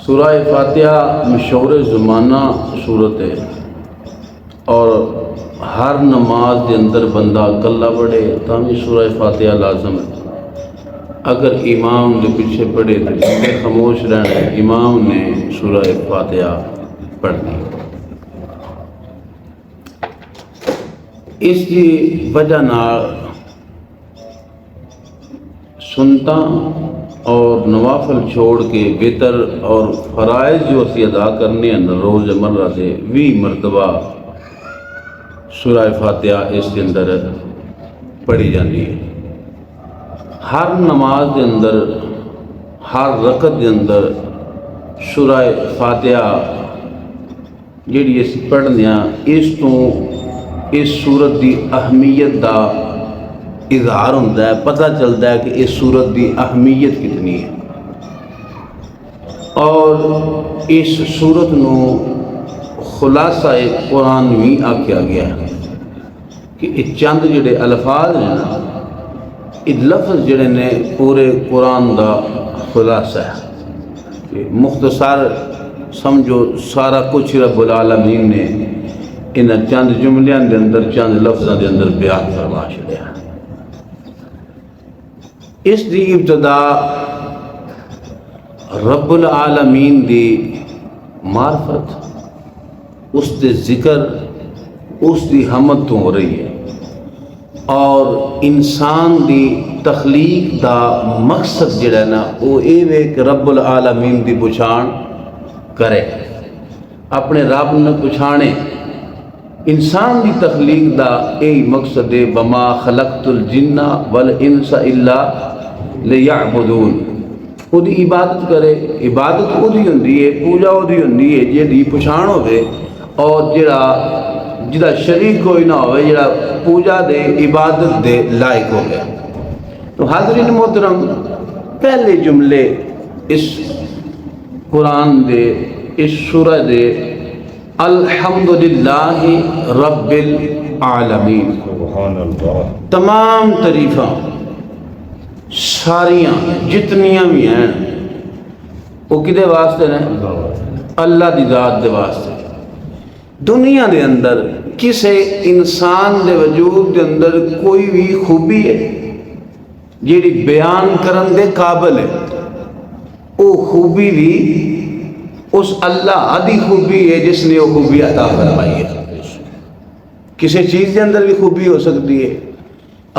سورہ فاتحہ مشہور زمانہ صورت ہے اور ہر نماز کے اندر بندہ کلا پڑھے تاکہ سورہ فاتحہ لازم ہے۔ اگر امام کے پیچھے پڑھے تو جتنے خاموش رہنا ہے، امام نے سورہ فاتحہ پڑھنی۔ اس کی وجہ نال سنتا اور نوافل چھوڑ کے وتر اور فرائض جو اسی ادا کرنے ہیں روز مرہ سے 20 مرتبہ سورہ فاتحہ اس کے اندر پڑھی جاتی ہے۔ ہر نماز کے اندر ہر رکعت کے اندر سورہ فاتحہ جیڑی اس پڑھنے اس تو اس سورت دی اہمیت دا اظہار ہوتا ہے، پتہ چلتا ہے کہ اس سورت دی اہمیت کتنی ہے۔ اور اس سورت نو خلاصہ قرآن بھی آکھیا گیا ہے کہ یہ چند جڑے الفاظ ہیں نا، یہ لفظ جڑے نے پورے قرآن دا خلاصہ ہے کہ مختصر سمجھو سارا کچھ رب العالمین نے ان چند جملیاں دے اندر چند لفظاں دے اندر بیان فرما چھڑیا۔ اس دی ابتدا رب العالمین دی معرفت، اس دے ذکر، اس دی حمد تو ہو رہی ہے، اور انسان دی تخلیق دا مقصد جڑا ہے نا وہ اے کہ رب العالمین دی پچھان کرے، اپنے رب نے پچھانے۔ انسان دی تخلیق دا یہی مقصد ہے، وما خلقت الجن والانس الا لیعبدون۔ وہ دی عبادت کرے، عبادت وہ دی ہوندی ہے، پوجا وہ دی ہوندی ہے جیڑی پچھان ہوئے اور جڑا شریک کوئی نہ ہوئے، جڑا پوجا دے عبادت دے لائق ہو گیا۔ تو حاضرین محترم، پہلے جملے اس قرآن دے اس سورہ دے الحمدللہ رب العالمین، سبحان اللہ، تمام تعریفاں ساریاں جتنیاں بھی ہیں وہ کدے واسطے نے؟ اللہ دی ذات دے واسطے۔ دنیا دے اندر کسے انسان دے وجود دے اندر کوئی بھی خوبی ہے جیڑی بیان کرن دے قابل ہے، وہ خوبی بھی اس اللہ دی خوبی ہے جس نے وہ خوبی عطا فرمائی ہے۔ کسی چیز کے اندر بھی خوبی ہو سکتی ہے،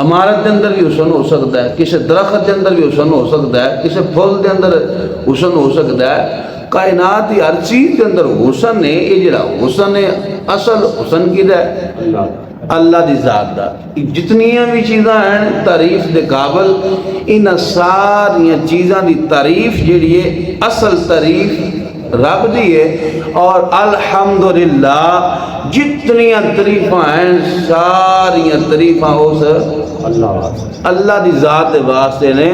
عمارت کے اندر بھی حسن ہو سکتا ہے، کسی درخت کے اندر بھی حسن ہو سکتا ہے، کسی پھول کے اندر حسن ہو سکتا ہے۔ کائنات کی ہر چیز کے اندر حسن ہے۔ یہ جڑا حسن ہے اصل حسن کدھر ہے؟ اللہ دی ذات دا۔ جتنیاں بھی چیزاں ہیں تعریف دے قابل، ان ساریاں چیزاں دی تعریف جڑی ہے اصل تعریف رب دی ہے۔ اور الحمدللہ جتنیاں تعریفاں ہیں ساریاں تعریفاں اس اللہ دی ذات دے واسطے نے۔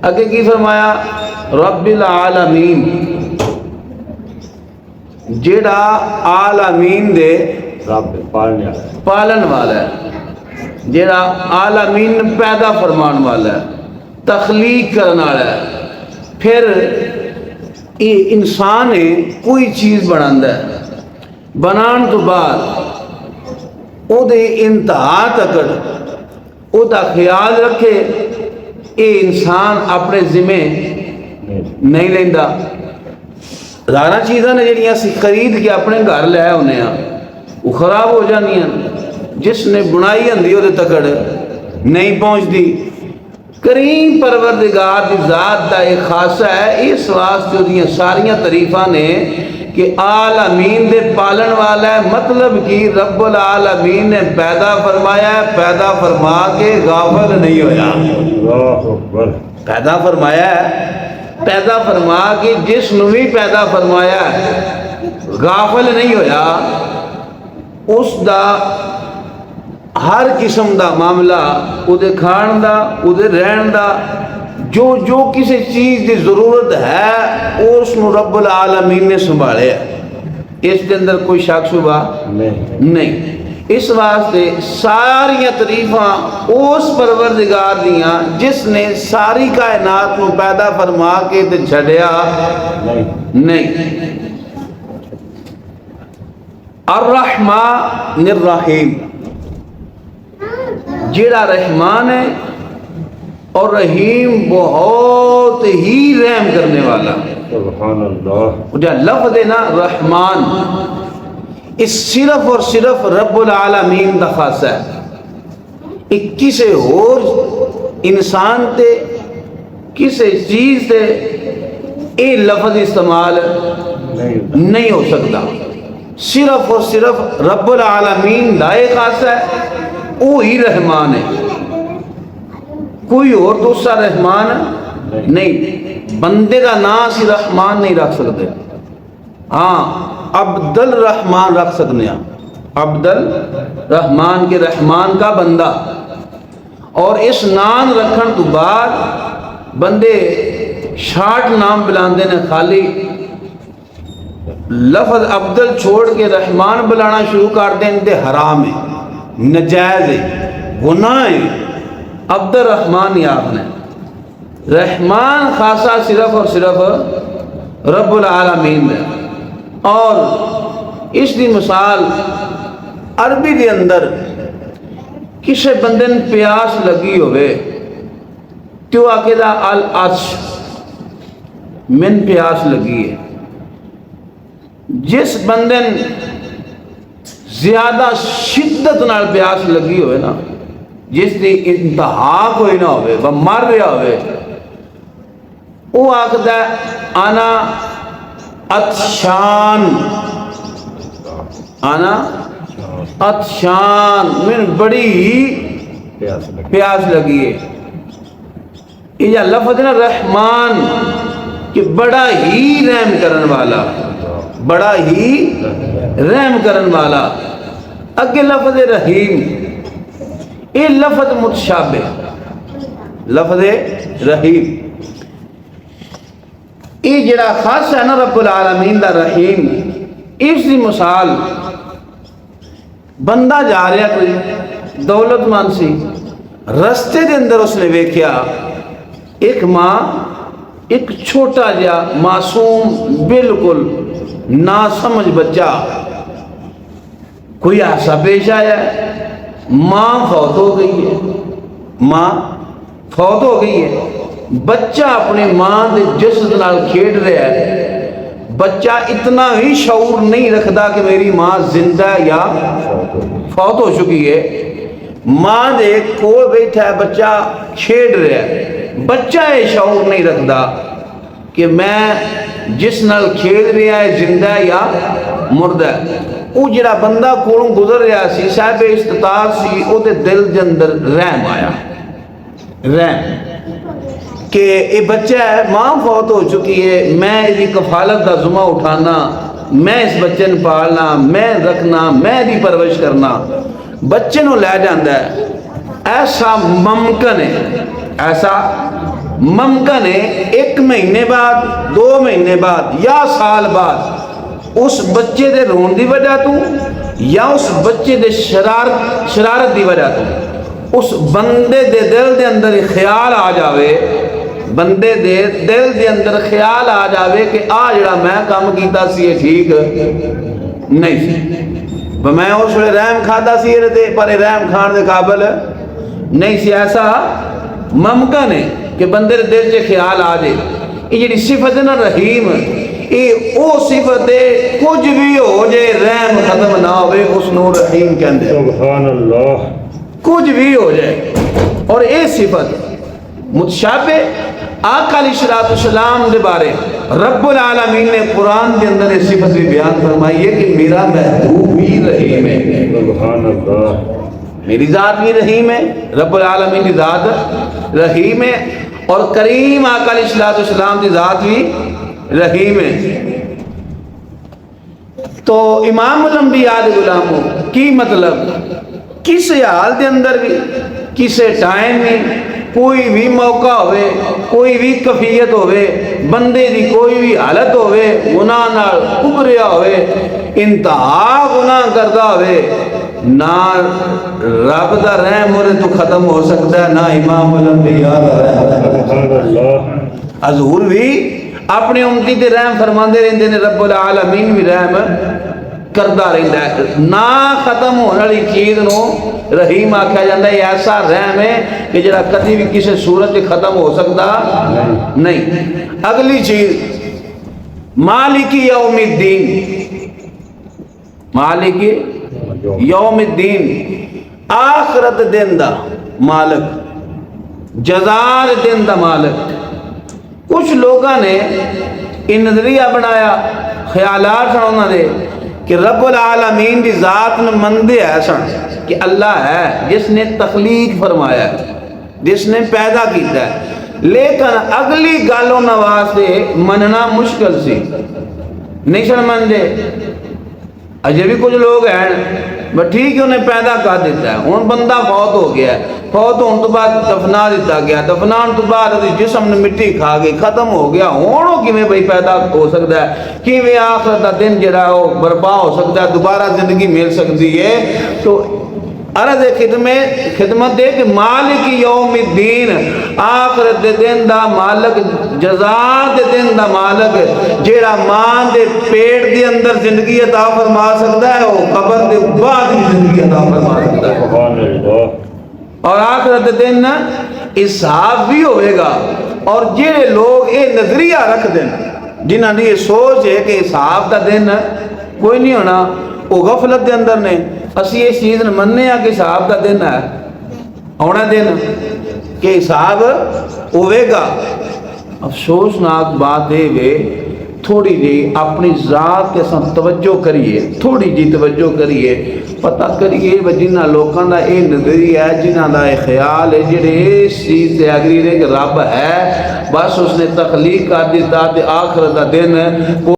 اگے کی فرمایا؟ رب العالمین، جیڑا عالمین دے رب پالن والا ہے، جیڑا عالمین پیدا فرمان والا ہے، تخلیق کرنے والا ہے۔ پھر یہ انسان ہے کوئی چیز بناتا ہے، بنان تو بعد او دے انتہا تک او دا خیال رکھے، اے انسان اپنے ذمہ نہیں لیندہ۔ ہزارہ چیزاں نے جڑیاں اسی خرید کے اپنے گھر لے ہونے ہیں وہ خراب ہو جانی ہیں، جس نے بنائی ہندی وہ تکڑ نہیں پہنچ دی۔ کریم پروردگار دی ذات دا ایک خاصہ ہے، اس واسطے دیاں ساریاں تعریفاں نے کہ عالمین دے پالن والا ہے۔ مطلب کہ رب العالمین نے پیدا فرمایا ہے، پیدا فرما کے غافل نہیں ہویا۔ اللہ اکبر، پیدا فرمایا ہے، پیدا فرما کے جس نو بھی پیدا فرمایا ہے غافل نہیں ہویا۔ اس دا ہر قسم دا معاملہ او دے کھان دا، او دے رہن دا، جو کسی چیز دی ضرورت ہے اس نو رب العالمین نے سنبھالے ہے۔ اس کے اندر کوئی شک شبہ نہیں۔ اس واسطے ساریاں تعریفاں اس پروردگار دیاں جس نے ساری کائنات کو پیدا فرما کے تے چھڑیا نہیں۔ الرحمن الرحیم، جیڑا رحمان ہے اور رحیم بہت ہی رحم کرنے والا۔ سبحان اللہ۔ جو لفظ ہے نا رحمان، اس صرف اور صرف رب العالمین دا خاصہ ہے، ایک کسے اور انسان تے کسے چیز تے یہ لفظ استعمال نہیں ہو سکتا۔ صرف اور صرف رب العالمین دا ایک خاصہ ہے، وہی رحمان ہے، کوئی اور دوسرا رحمان نہیں۔ بندے کا نام سی رحمان نہیں رکھ سکتے، ہاں عبد الرحمان رکھ سکتے ہیں، عبد الرحمان کے رحمان کا بندہ۔ اور اس نام رکھن تو بعد بندے شارٹ نام بلاندے نے، خالی لفظ عبدل چھوڑ کے رحمان بلانا شروع کر دیں تے حرام ہے، نجائز ہے، گناہ ہے۔ عبد الرحمان یاد نے، رحمان خاصا صرف اور صرف رب العالمین ہے۔ اور اس دی مثال عربی دے اندر کسے بندے نے پیاس لگی ہوئے تو آکے دا العطش، من پیاس لگی ہے۔ جس بندے نے زیادہ شدت نال پیاس لگی ہوئے نا، جس دی انتہا کوئی نہ ہوئے، وہ مر رہا ہوئے، وہ آکھدا ہے انا عطشان، انا عطشان، میں بڑی ہی پیاس لگی ہے۔ یہ لفظ نا رحمان کہ بڑا ہی رحم کرن والا، بڑا ہی رحم کرن والا۔ اگے لفظ رحیم، یہ لفظ متشابہ، لفظ رحیم یہ جڑا خاص ہے نا رب العالمین دا رحیم، اس دی مثال بندہ جا رہا کوئی دولت مند سی، رستے دے اندر اس نے ویکھیا ایک ماں ایک چھوٹا جا معصوم بالکل نا سمجھ بچہ، کوئی ایسا پیش آیا ہے، ماں فوت ہو گئی ہے، ماں فوت ہو گئی ہے، بچہ اپنے ماں دے جسد نال کھیڑ رہا ہے، بچہ اتنا ہی شعور نہیں رکھتا کہ میری ماں زندہ یا فوت ہو چکی ہے، ماں دے کو بیٹھا ہے، بچہ کھیڑ رہا ہے، بچہ یہ شعور نہیں رکھتا کہ میں جس نال کھیڑ رہا ہے زندہ یا مردہ ہے۔ وہ جڑا بندہ کولوں گزر رہا سی، صاحب استطاعت سی، او دے دل دے اندر رحم آیا، رحم کہ یہ بچہ ہے، ماں فوت ہو چکی ہے، میں اس کی کفالت کا ذمہ اٹھانا، میں اس بچے نے پالنا، میں رکھنا، میں دی پرورش کرنا، بچے نو لے جاندہ ہے۔ ایسا ممکن ہے، ایسا ممکن ہے 1 مہینے بعد، 2 مہینے بعد یا سال بعد اس بچے دے رون دی وجہ تو یا اس بچے دے شرارت دی وجہ تو اس بندے دے دل دے اندر خیال آ جاوے، بندے دے دل دے اندر خیال آ جاوے کہ جڑا میں کام کیتا سی یہ ٹھیک نہیں سی، میں اس وقت رحم کھاتا سی پر رحم کھان دے قابل نہیں سی۔ ایسا ممکن ہے کہ بندے دے دل سے خیال آ جائے۔ یہ جڑی صفت ہے نا رحیم، یہ او صفت ہے کچھ بھی ہو جائے رحم ختم نہ ہوئے، اس نو رحیم کہندے ہیں۔ سبحان اللہ۔ کچھ بھی ہو جائے، اور یہ صفت متشابہ آقا علیہ السلام دے بارے رب العالمین نے قرآن دے اندر یہ صفت بھی بیان فرمائی ہے کہ میرا محبوب بھی رحیم ہے۔ سبحان اللہ۔ میری ذات بھی رحیم ہے، رب العالمین کی ذات رحیم ہے، اور کریم آقا علیہ السلام کی ذات بھی رحیم ہے۔ تو امام الانبیاء دے غلاموں کی مطلب کسی حال دے اندر بھی، کسی ٹائم میں، کوئی بھی موقع ہوئے، کوئی بھی کفیت ہوئے، بندے دی کوئی بھی حالت ہوئے، گناہ نال ابھریا ہوئے، انتہا گناہ کردا ہوئے، نہ رب دا رحم اور تو ختم ہو سکتا ہے، نہ امام الانبیاء دا رحم۔ سبحان اللہ۔ حضور بھی اپنے امتی تے رحم فرماندے رہندے نے، رب العالمین بھی رحم کردہ رہندا ہے۔ نہ ختم ہونے والی چیز نو رحیم آکھیا جاندہ ہے، یہ ایسا رحم ہے کہ جڑا کدی بھی کسی صورت ختم ہو سکتا نہیں۔ اگلی چیز مالک یوم الدین، مالک یوم الدین، آخرت دن دا مالک، جزا دن دا مالک۔ کچھ لوگاں نے ان نظریہ بنایا، خیالات سن انہاں دے کہ رب العالمین دی ذات میں مندے ہے سن کہ اللہ ہے جس نے تخلیق فرمایا ہے، جس نے پیدا کیتا ہے، لیکن اگلی گالوں نواستے مننا مشکل سی، نہیں سن مندے۔ اجے بھی کچھ لوگ ہیں بس ٹھیک ہے انہیں پیدا کر دیتا ہے، ان بندہ فوت ہو گیا ہے، فوت ہونے تو بعد دفنا دیتا گیا، دفنان تو بعد جسم نے مٹی کھا گئی، ختم ہو گیا، ہونوں کی میں بھئی پیدا ہو سکتا ہے، کہ میں آخرت دا دن جڑا ہے وہ برپا ہو سکتا ہے، دوبارہ زندگی مل سکتی ہے۔ تو عرض خدمت دے کہ مالک یوم الدین، آخرت دے دن دا مالک، جزا دے دن دا مالک، جیڑا ماں دے پیٹ دے اندر زندگی عطا فرما سکتا ہے، وہ قبر دے بعد بھی زندگی عطا فرما سکتا ہے۔ سبحان اللہ۔ اور آخرت دے دن حساب بھی ہوئے گا، اور جیڑے لوگ یہ نظریہ رکھ دیں، جنہاں نے یہ سوچ ہے کہ حساب دا دن کوئی نہیں ہونا، وہ غفلت دے اندر نے۔ اسی اس چیز نے مننے ہیں کہ حساب دا دن ہے، ہونا دن کہ حساب ہوئے گا۔ افسوسناک بات ہے وے، تھوڑی جی اپنی ذات کے ساتھ توجہ کریے، تھوڑی جی توجہ کریے، پتہ کریے جنہ لوکاں دا اے نظریہ ہے، جنہ دا اے خیال ہے، جڑے اس چیز سے اگری رہے کہ رب ہے، بس اس نے تخلیق کر دیتا تے آخرت دا دن